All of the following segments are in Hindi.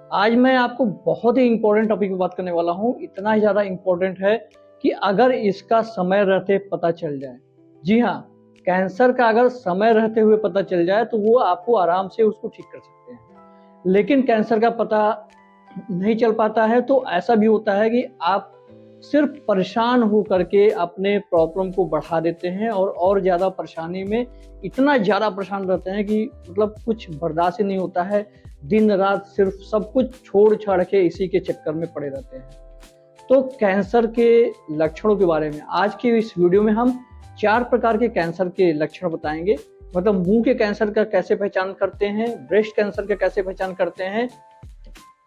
आज मैं आपको बहुत ही इम्पोर्टेंट टॉपिक पे बात करने वाला हूँ। इतना ज़्यादा इम्पोर्टेंट है कि अगर इसका समय रहते पता चल जाए, जी हाँ, कैंसर का अगर समय रहते हुए पता चल जाए तो वो आपको आराम से उसको ठीक कर सकते हैं। लेकिन कैंसर का पता नहीं चल पाता है तो ऐसा भी होता है कि आप सिर्फ परेशान हो करके अपने प्रॉब्लम को बढ़ा देते हैं और ज़्यादा परेशानी में इतना ज़्यादा परेशान रहते हैं कि मतलब कुछ बर्दाश्त ही नहीं होता है। दिन रात सिर्फ सब कुछ छोड़-छाड़ के इसी के चक्कर में पड़े रहते हैं। तो कैंसर के लक्षणों के बारे में आज की इस वीडियो में हम 4 प्रकार के कैंसर के लक्षण बताएँगे। मतलब मुँह के कैंसर का कैसे पहचान करते हैं, ब्रेस्ट कैंसर का कैसे पहचान करते हैं,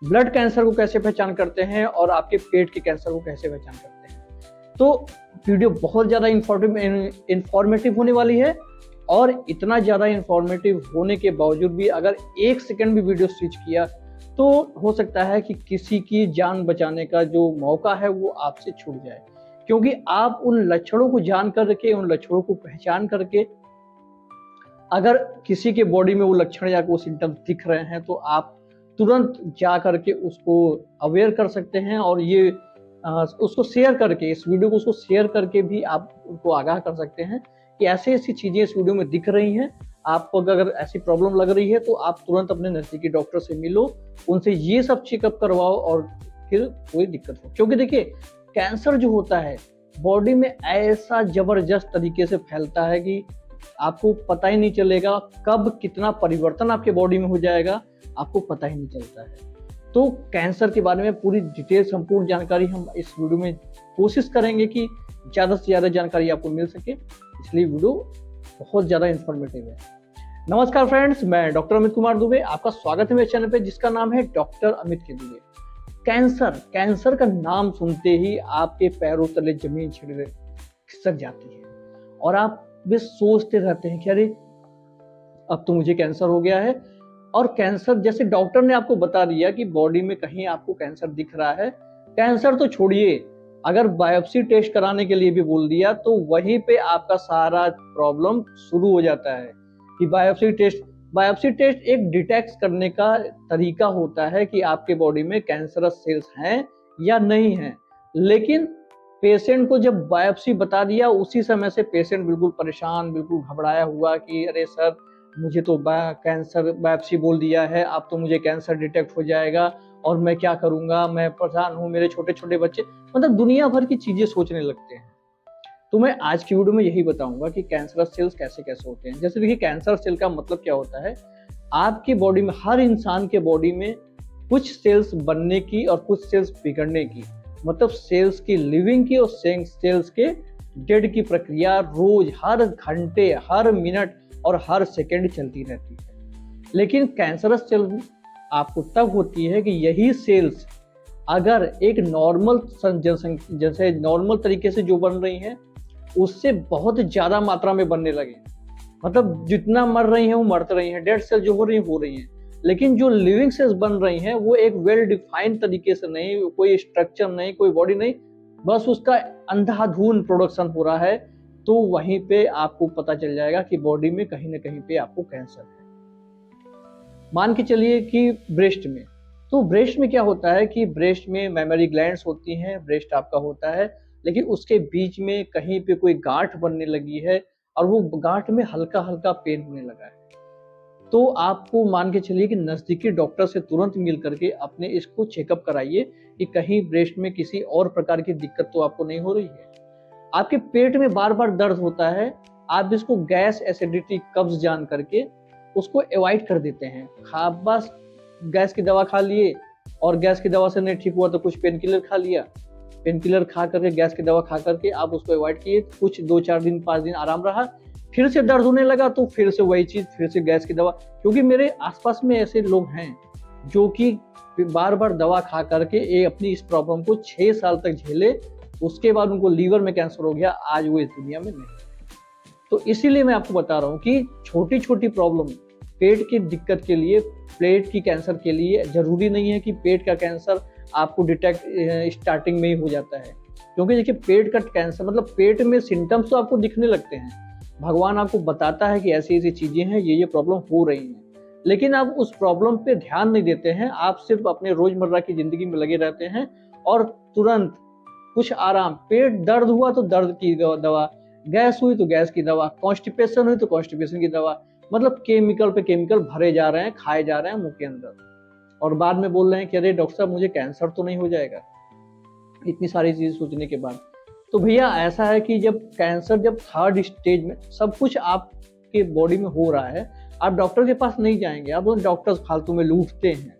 ब्लड कैंसर को कैसे पहचान करते हैं और आपके पेट के कैंसर को कैसे पहचान करते हैं। तो वीडियो बहुत ज़्यादा इन्फॉर्मेटिव होने वाली है और इतना ज़्यादा इन्फॉर्मेटिव होने के बावजूद भी अगर 1 सेकंड भी वीडियो स्विच किया तो हो सकता है कि किसी की जान बचाने का जो मौका है वो आपसे छूट जाए। क्योंकि आप उन लक्षणों को जान करके, उन लक्षणों को पहचान करके अगर किसी के बॉडी में वो लक्षण या वो सिम्टम्स दिख रहे हैं तो आप तुरंत जा करके उसको अवेयर कर सकते हैं और ये उसको शेयर करके, इस वीडियो को उसको शेयर करके भी आप उनको आगाह कर सकते हैं कि ऐसी-ऐसी चीज़ें इस वीडियो में दिख रही हैं। आपको अगर ऐसी प्रॉब्लम लग रही है तो आप तुरंत अपने नज़दीकी डॉक्टर से मिलो, उनसे ये सब चेकअप करवाओ और फिर कोई दिक्कत हो। क्योंकि देखिए कैंसर जो होता है बॉडी में ऐसा ज़बरदस्त तरीके से फैलता है कि आपको पता ही नहीं चलेगा कब कितना परिवर्तन आपके बॉडी में हो जाएगा, आपको पता ही नहीं चलता है। तो कैंसर के बारे में पूरी डिटेल संपूर्ण जानकारी हम इस वीडियो में कोशिश करेंगे कि ज़्यादा से ज़्यादा जानकारी आपको मिल सके, इसलिए वीडियो बहुत ज़्यादा इन्फॉर्मेटिव है। नमस्कार फ्रेंड्स, मैं डॉक्टर अमित कुमार दुबे, आपका स्वागत है मेरे चैनल पे जिसका नाम है डॉक्टर अमित के दुबे। कैंसर का नाम सुनते ही आपके पैरों तले जमीन खिसक जाती है और आप वे सोचते रहते हैं कि अरे अब तो मुझे कैंसर हो गया है। और कैंसर जैसे डॉक्टर ने आपको बता दिया कि बॉडी में कहीं आपको कैंसर दिख रहा है, कैंसर तो छोड़िए, अगर बायोप्सी टेस्ट कराने के लिए भी बोल दिया तो वहीं पे आपका सारा प्रॉब्लम शुरू हो जाता है कि बायोप्सी टेस्ट एक डिटेक्ट करने का तरीका होता है कि आपके बॉडी में कैंसरस सेल्स हैं या नहीं हैं। लेकिन पेशेंट को जब बायोप्सी बता दिया उसी समय से पेशेंट बिल्कुल परेशान, बिल्कुल घबराया हुआ कि अरे सर मुझे तो कैंसर बायोप्सी बोल दिया है, अब तो मुझे कैंसर डिटेक्ट हो जाएगा और मैं क्या करूंगा, मैं परेशान हूँ, मेरे छोटे-छोटे बच्चे, मतलब दुनिया भर की चीजें सोचने लगते हैं। तो मैं आज की वीडियो में यही बताऊंगा कि कैंसरस सेल्स कैसे-कैसे होते हैं। जैसे देखिए कैंसर सेल का मतलब क्या होता है, आपकी बॉडी में, हर इंसान के बॉडी में कुछ सेल्स बनने की और कुछ सेल्स बिगड़ने की, मतलब सेल्स की लिविंग की और सेल्स के डेड की प्रक्रिया रोज, हर घंटे, हर मिनट और हर सेकंड चलती रहती है। लेकिन कैंसरस सेल आपको तब होती है कि यही सेल्स अगर एक नॉर्मल जैसे नॉर्मल तरीके से जो बन रही हैं उससे बहुत ज़्यादा मात्रा में बनने लगे, मतलब जितना मर रही हैं वो मरते रही हैं, डेड सेल जो हो रही हैं। लेकिन जो लिविंग सेल्स बन रही हैं वो एक वेल डिफाइंड तरीके से नहीं, कोई स्ट्रक्चर नहीं, कोई बॉडी नहीं, बस उसका अंधाधुंध प्रोडक्शन हो रहा है। तो वहीं पे आपको पता चल जाएगा कि बॉडी में कहीं ना कहीं पे आपको कैंसर है। मान के चलिए कि ब्रेस्ट में, तो ब्रेस्ट में क्या होता है कि ब्रेस्ट में मेमोरी ग्लैंड्स होती हैं, ब्रेस्ट आपका होता है, लेकिन उसके बीच में कहीं पे कोई गांठ बनने लगी है और वो गांठ में हल्का हल्का पेन होने लगा है। तो आपको मान के चलिए कि नज़दीकी डॉक्टर से तुरंत मिल करके अपने इसको चेकअप कराइए कि कहीं ब्रेस्ट में किसी और प्रकार की दिक्कत तो आपको नहीं हो रही है। आपके पेट में बार बार दर्द होता है, आप इसको गैस, एसिडिटी, कब्ज जान करके उसको अवॉइड कर देते हैं। बस गैस की दवा खा लिए और गैस की दवा से नहीं ठीक हुआ तो कुछ पेन किलर खा लिया, पेन किलर खा करके, गैस की दवा खा करके आप उसको अवॉइड किए, कुछ 2-4 दिन 5 दिन आराम रहा, फिर से दर्द होने लगा तो फिर से वही चीज़, फिर से गैस की दवा। क्योंकि मेरे आसपास में ऐसे लोग हैं जो कि बार बार दवा खा करके अपनी इस प्रॉब्लम को 6 साल तक झेले, उसके बाद उनको लीवर में कैंसर हो गया, आज वो इस दुनिया में नहीं। तो इसीलिए मैं आपको बता रहा हूँ कि छोटी छोटी प्रॉब्लम, पेट की दिक्कत के लिए, पेट की कैंसर के लिए जरूरी नहीं है कि पेट का कैंसर आपको डिटेक्ट स्टार्टिंग में ही हो जाता है। क्योंकि देखिए पेट का कैंसर मतलब पेट में सिम्टम्स तो आपको दिखने लगते हैं, भगवान आपको बताता है कि ऐसी ऐसी चीजें हैं, ये प्रॉब्लम हो रही हैं, लेकिन आप उस प्रॉब्लम पे ध्यान नहीं देते हैं, आप सिर्फ अपने रोजमर्रा की जिंदगी में लगे रहते हैं और तुरंत कुछ आराम, पेट दर्द हुआ तो दर्द की दवा, गैस हुई तो गैस की दवा, कॉन्स्टिपेशन हुई तो कॉन्स्टिपेशन की दवा, मतलब केमिकल पे केमिकल भरे जा रहे हैं, खाए जा रहे हैं मुंह के अंदर, और बाद में बोल रहे हैं कि अरे डॉक्टर साहब मुझे कैंसर तो नहीं हो जाएगा, इतनी सारी चीजें सोचने के बाद। तो भैया ऐसा है कि जब कैंसर जब थर्ड स्टेज में सब कुछ आपके बॉडी में हो रहा है, आप डॉक्टर के पास नहीं जाएंगे, आप डॉक्टर्स फालतू में लूटते हैं।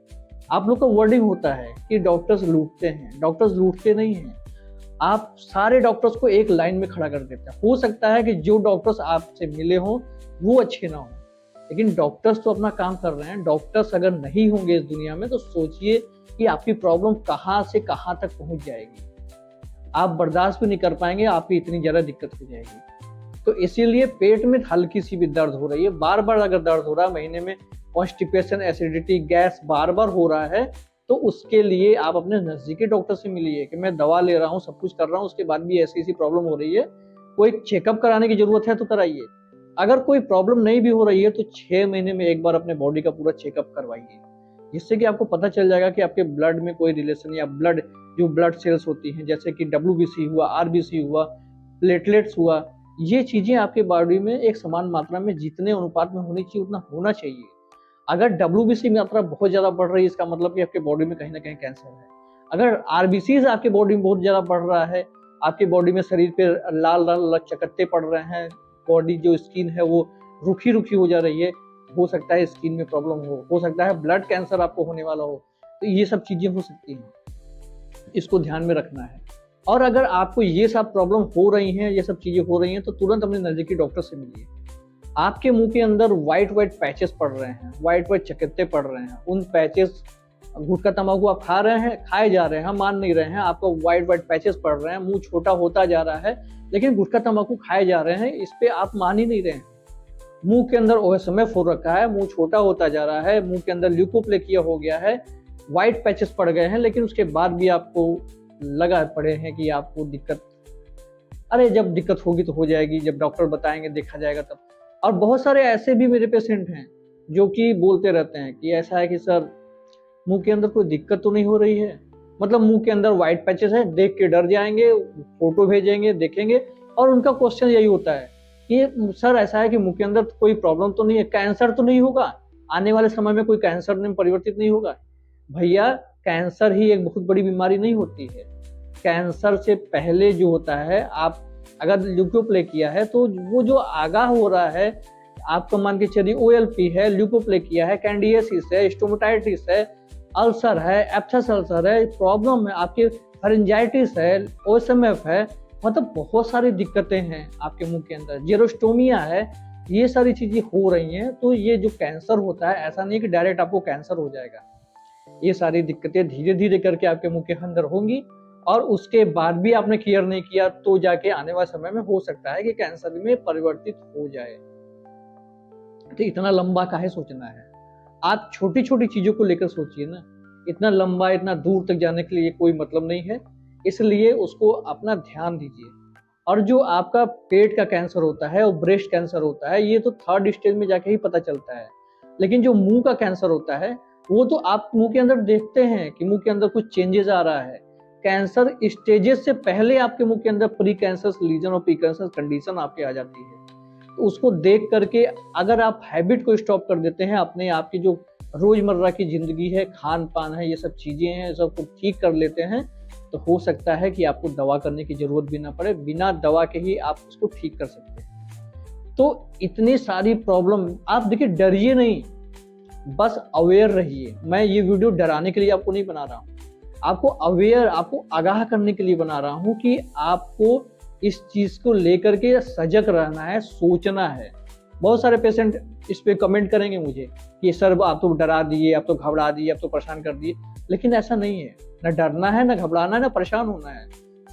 आप लोग का वर्डिंग होता है कि डॉक्टर्स लूटते हैं, डॉक्टर्स लूटते नहीं हैं। आप सारे डॉक्टर्स को एक लाइन में खड़ा कर देते हैं। हो सकता है कि जो डॉक्टर्स आपसे मिले हों वो अच्छे ना हों, लेकिन डॉक्टर्स तो अपना काम कर रहे हैं। डॉक्टर्स अगर नहीं होंगे इस दुनिया में तो सोचिए कि आपकी प्रॉब्लम कहाँ से कहाँ तक पहुंच जाएगी। आप बर्दाश्त भी नहीं कर पाएंगे, आपकी इतनी ज़्यादा दिक्कत हो जाएगी। तो इसीलिए पेट में हल्की सी भी दर्द हो रही है, बार बार अगर दर्द हो रहा है, महीने में कॉन्स्टिपेशन, एसिडिटी, गैस बार बार हो रहा है, तो उसके लिए आप अपने नज़दीकी डॉक्टर से मिलिए कि मैं दवा ले रहा हूँ, सब कुछ कर रहा हूँ, उसके बाद भी ऐसी ऐसी प्रॉब्लम हो रही है, कोई चेकअप कराने की जरूरत है तो कराइए। अगर कोई प्रॉब्लम नहीं भी हो रही है तो 6 महीने में एक बार अपने बॉडी का पूरा चेकअप करवाइए, जिससे कि आपको पता चल जाएगा कि आपके ब्लड में कोई रिलेशन या ब्लड जो ब्लड सेल्स होती हैं जैसे कि WBC हुआ, RBC हुआ, प्लेटलेट्स हुआ, ये चीजें आपके बॉडी में एक समान मात्रा में जितने अनुपात में होनी चाहिए उतना होना चाहिए। अगर WBC मात्रा बहुत ज्यादा बढ़ रही है इसका मतलब कि आपके बॉडी में कहीं ना कहीं कैंसर है। अगर RBCs आपके बॉडी में बहुत ज्यादा बढ़ रहा है, आपके बॉडी में शरीर पे लाल लाल चकत्ते पड़ रहे हैं, बॉडी जो स्किन है वो रुखी रुखी हो जा रही है, हो सकता है स्किन में प्रॉब्लम हो सकता है ब्लड कैंसर आपको होने वाला हो, तो ये सब चीजें हो सकती हैं, इसको ध्यान में रखना है। और अगर आपको ये सब प्रॉब्लम हो रही हैं, ये सब चीजें हो रही हैं, तो तुरंत अपने नजदीकी डॉक्टर से मिलिए। आपके मुंह के अंदर व्हाइट व्हाइट पैचेस पड़ रहे हैं, व्हाइट व्हाइट चकत्ते पड़ रहे हैं, उन पैचेस, गुटखा तंबाकू आप खा रहे हैं, खाए जा रहे हैं, मान नहीं रहे हैं, आपको व्हाइट व्हाइट पैचेस पड़ रहे हैं, मुंह छोटा होता जा रहा है, लेकिन गुटखा तंबाकू खाए जा रहे हैं, इस पे आप मान ही नहीं रहे हैं। मुंह के अंदर OSMF हो रखा है, मुंह छोटा होता जा रहा है, मुंह के अंदर ल्यूकोप्लेकिया हो गया है, व्हाइट पैचेस पड़ गए हैं, लेकिन उसके बाद भी आपको लगा पड़े हैं कि आपको दिक्कत, अरे जब दिक्कत होगी तो हो जाएगी, जब डॉक्टर बताएंगे देखा जाएगा तब। और बहुत सारे ऐसे भी मेरे पेशेंट हैं जो कि बोलते रहते हैं कि ऐसा है कि सर मुंह के अंदर कोई दिक्कत तो नहीं हो रही है, मतलब मुंह के अंदर व्हाइट पैचेस है, देख के डर जाएंगे, फोटो भेजेंगे, देखेंगे, और उनका क्वेश्चन यही होता है कि सर ऐसा है कि मुंह के अंदर कोई प्रॉब्लम तो नहीं है, कैंसर तो नहीं होगा, आने वाले समय में कोई कैंसर में परिवर्तित नहीं होगा। भैया कैंसर ही एक बहुत बड़ी बीमारी नहीं होती है। कैंसर से पहले जो होता है, आप अगर ल्यूकोप्लेकिया है तो वो जो आगाह हो रहा है, आपको मान के चलिए OLP है, ल्यूकोप्लेकिया है, कैंडिडियासिस है, स्टोमेटाइटिस है, अल्सर है, एप्थस अल्सर है, प्रॉब्लम है, आपके फेरेंजाइटिस है, OSMF है, मतलब बहुत सारी दिक्कतें हैं आपके मुंह के अंदर, जेरोस्टोमिया है, ये सारी चीजें हो रही हैं। तो ये जो कैंसर होता है, ऐसा नहीं कि डायरेक्ट आपको कैंसर हो जाएगा, ये सारी दिक्कतें धीरे धीरे करके आपके मुंह के अंदर होंगी, और उसके बाद भी आपने केयर नहीं किया तो जाके आने वाले समय में हो सकता है कि कैंसर में परिवर्तित हो जाए। तो इतना लंबा काहे सोचना है, आप छोटी छोटी चीजों को लेकर सोचिए ना, इतना लंबा इतना दूर तक जाने के लिए कोई मतलब नहीं है, इसलिए उसको अपना ध्यान दीजिए। और जो आपका पेट का कैंसर होता है और ब्रेस्ट कैंसर होता है, ये तो थर्ड स्टेज में जाके ही पता चलता है, लेकिन जो मुंह का कैंसर होता है वो तो आप मुंह के अंदर देखते हैं कि मुंह के अंदर कुछ चेंजेस आ रहा है। कैंसर स्टेजेस से पहले आपके मुंह के अंदर प्री कैंसर लीजन और प्री कैंसर कंडीशन आपके आ जाती है, तो उसको देख करके अगर आप हैबिट को स्टॉप कर देते हैं, अपने आपकी जो रोजमर्रा की जिंदगी है, खान पान है, ये सब चीजें हैं, सबको ठीक कर लेते हैं, तो हो सकता है कि आपको दवा करने की जरूरत भी ना पड़े, बिना दवा के ही आप उसको ठीक कर सकते हैं। तो इतनी सारी प्रॉब्लम, आप देखिए डरिए नहीं, बस अवेयर रहिए। मैं ये वीडियो डराने के लिए आपको नहीं बना रहा हूँ, आपको अवेयर, आपको आगाह करने के लिए बना रहा हूँ कि आपको इस चीज को लेकर के सजग रहना है, सोचना है। बहुत सारे पेशेंट इस पे कमेंट करेंगे मुझे कि सर आप तो डरा दिए, आप तो घबरा दिए, आप तो परेशान कर दिए, लेकिन ऐसा नहीं है, ना डरना है, ना घबराना है, ना परेशान होना है,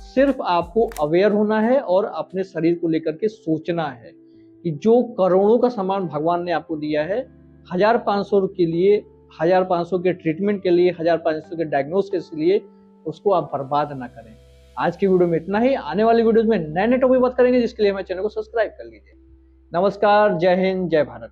सिर्फ आपको अवेयर होना है और अपने शरीर को लेकर के सोचना है कि जो करोड़ों का सामान भगवान ने आपको दिया है, 1500 के लिए, 1500 के ट्रीटमेंट के लिए, 1500 के डायग्नोसिस के लिए उसको आप बर्बाद ना करें। आज की वीडियो में इतना ही, आने वाली वीडियोस में नए नए टॉपिक बात करेंगे, जिसके लिए हमारे चैनल को सब्सक्राइब कर लीजिए। नमस्कार, जय हिंद, जय भारत।